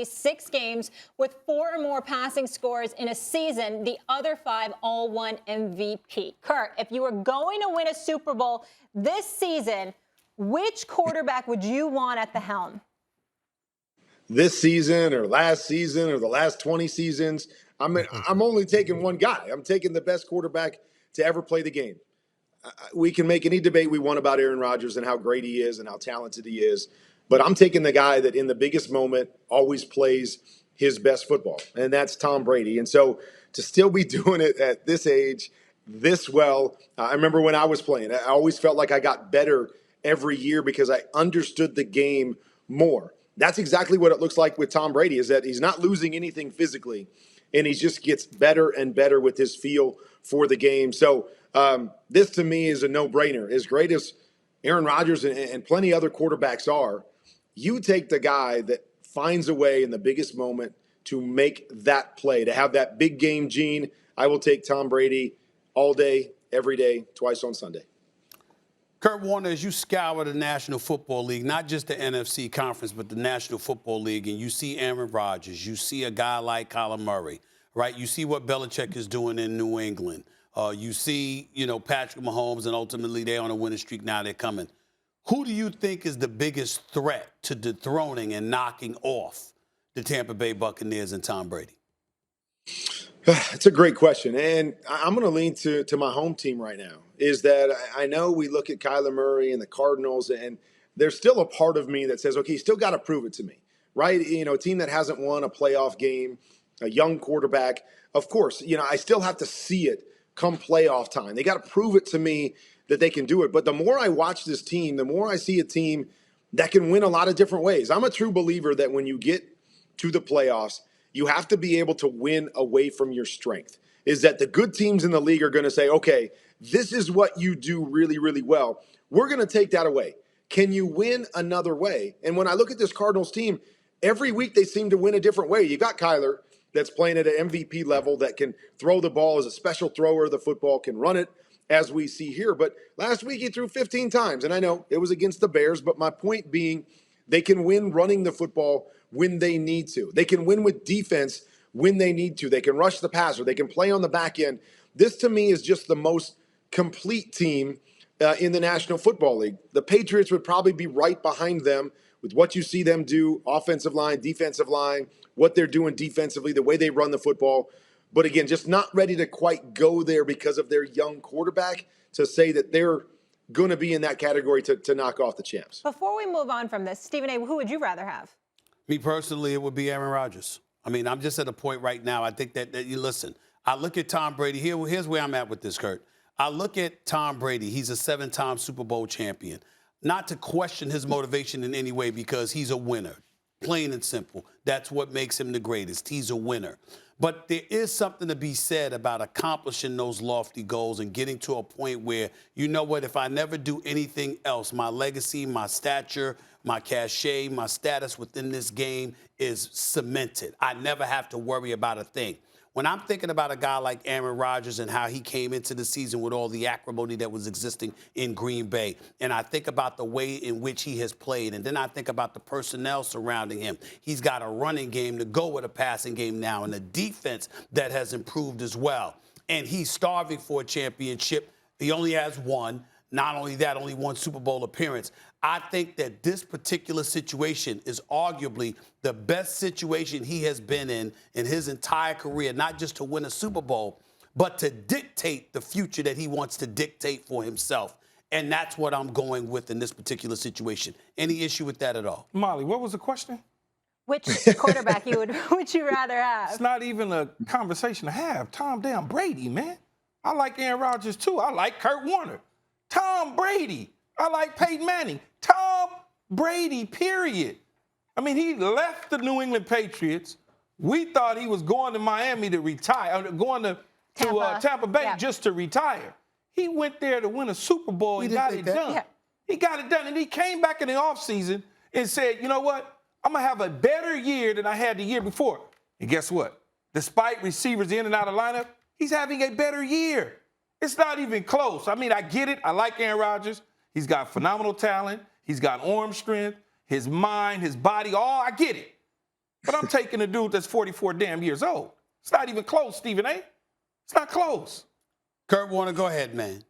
6 games with 4 or more passing scores in a season. The other 5 all won MVP. Kurt, if you were going to win a Super Bowl this season, which quarterback would you want at the helm? This season or last season or the last 20 seasons, I'm only taking one guy. I'm taking the best quarterback to ever play the game. We can make any debate we want about Aaron Rodgers and how great he is and how talented he is, but I'm taking the guy that in the biggest moment always plays his best football, and that's Tom Brady. And so to still be doing it at this age, this well, I remember when I was playing, I always felt like I got better every year because I understood the game more. That's exactly what it looks like with Tom Brady, is that he's not losing anything physically, and he just gets better and better with his feel for the game. So this to me is a no-brainer. As great as Aaron Rodgers and plenty other quarterbacks are, you take the guy that finds a way in the biggest moment to make that play, to have that big game gene. I will take Tom Brady all day, every day, twice on Sunday. Kurt Warner, as you scour the National Football League, not just the NFC Conference, but the National Football League, and you see Aaron Rodgers, you see a guy like Kyler Murray, right? You see what Belichick is doing in New England. You see, Patrick Mahomes, and ultimately they're on a winning streak now. They're coming. Who do you think is the biggest threat to dethroning and knocking off the Tampa Bay Buccaneers and Tom Brady? It's a great question. And I'm going to lean to my home team right now, is that I know we look at Kyler Murray and the Cardinals, and there's still a part of me that says, okay, you still got to prove it to me, right? A team that hasn't won a playoff game, a young quarterback. Of course, I still have to see it come playoff time. They got to prove it to me that they can do it. But the more I watch this team, the more I see a team that can win a lot of different ways. I'm a true believer that when you get to the playoffs, you have to be able to win away from your strength. Is that the good teams in the league are going to say, okay, this is what you do really, really well. We're going to take that away. Can you win another way? And when I look at this Cardinals team, every week they seem to win a different way. You got Kyler that's playing at an MVP level, that can throw the ball as a special thrower of the football, can run it as we see here. But last week he threw 15 times, and I know it was against the Bears, but my point being, they can win running the football when they need to. They can win with defense when they need to. They can rush the passer. They can play on the back end. This, to me, is just the most complete team in the National Football League. The Patriots would probably be right behind them with what you see them do, offensive line, defensive line, what they're doing defensively, the way they run the football. But again, just not ready to quite go there because of their young quarterback to say that they're going to be in that category to knock off the champs. Before we move on from this, Stephen A., who would you rather have? Me personally, it would be Aaron Rodgers. I mean, I'm just at a point right now. I think that you listen. I look at Tom Brady. Here's where I'm at with this, Kurt. I look at Tom Brady. He's a 7-time Super Bowl champion. Not to question his motivation in any way, because he's a winner. Plain and simple. That's what makes him the greatest. He's a winner. But there is something to be said about accomplishing those lofty goals and getting to a point where, you know what, if I never do anything else, my legacy, my stature, my cachet, my status within this game is cemented. I never have to worry about a thing. When I'm thinking about a guy like Aaron Rodgers and how he came into the season with all the acrimony that was existing in Green Bay, and I think about the way in which he has played, and then I think about the personnel surrounding him. He's got a running game to go with a passing game now, and a defense that has improved as well. And he's starving for a championship. He only has one. Not only that, only one Super Bowl appearance. I think that this particular situation is arguably the best situation he has been in his entire career, not just to win a Super Bowl, but to dictate the future that he wants to dictate for himself. And that's what I'm going with in this particular situation. Any issue with that at all? Molly, what was the question? Which quarterback would you rather have? It's not even a conversation to have. Tom damn Brady, man. I like Aaron Rodgers, too. I like Kurt Warner. Tom Brady. I like Peyton Manning. Tom Brady, period. I mean, he left the New England Patriots. We thought he was going to Miami to retire, going to Tampa Bay just to retire. He went there to win a Super Bowl. He got it done. Yeah. He got it done. And he came back in the offseason and said, you know what? I'm going to have a better year than I had the year before. And guess what? Despite receivers in and out of lineup, he's having a better year. It's not even close. I mean, I get it. I like Aaron Rodgers. He's got phenomenal talent. He's got arm strength, his mind, his body. All I get it. But I'm taking a dude that's 44 damn years old. It's not even close, Stephen A. It's not close. Kurt Warner, go ahead, man.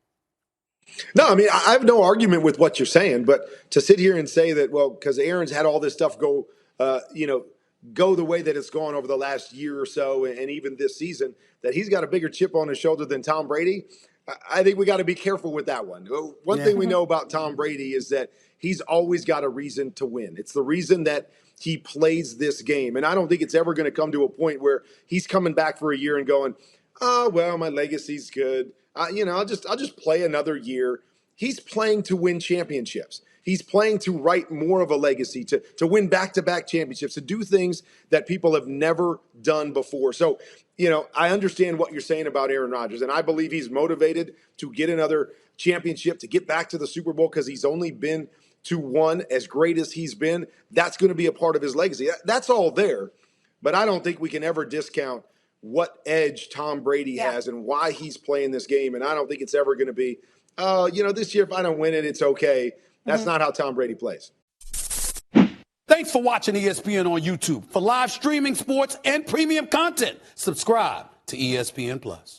No, I mean, I have no argument with what you're saying, but to sit here and say that, well, because Aaron's had all this stuff go, go the way that it's gone over the last year or so, and even this season, that he's got a bigger chip on his shoulder than Tom Brady, I think we got to be careful with that one. One thing we know about Tom Brady is that he's always got a reason to win. It's the reason that he plays this game. And I don't think it's ever going to come to a point where he's coming back for a year and going, oh, well, my legacy's good. I'll just play another year. He's playing to win championships. He's playing to write more of a legacy, to win back-to-back championships, to do things that people have never done before. So, I understand what you're saying about Aaron Rodgers, and I believe he's motivated to get another championship, to get back to the Super Bowl, because he's only been to one. As great as he's been, that's going to be a part of his legacy. That's all there, but I don't think we can ever discount what edge Tom Brady has and why he's playing this game. And I don't think it's ever going to be, this year if I don't win it, it's okay. That's not how Tom Brady plays. Thanks for watching ESPN on YouTube. For live streaming sports and premium content, subscribe to ESPN Plus.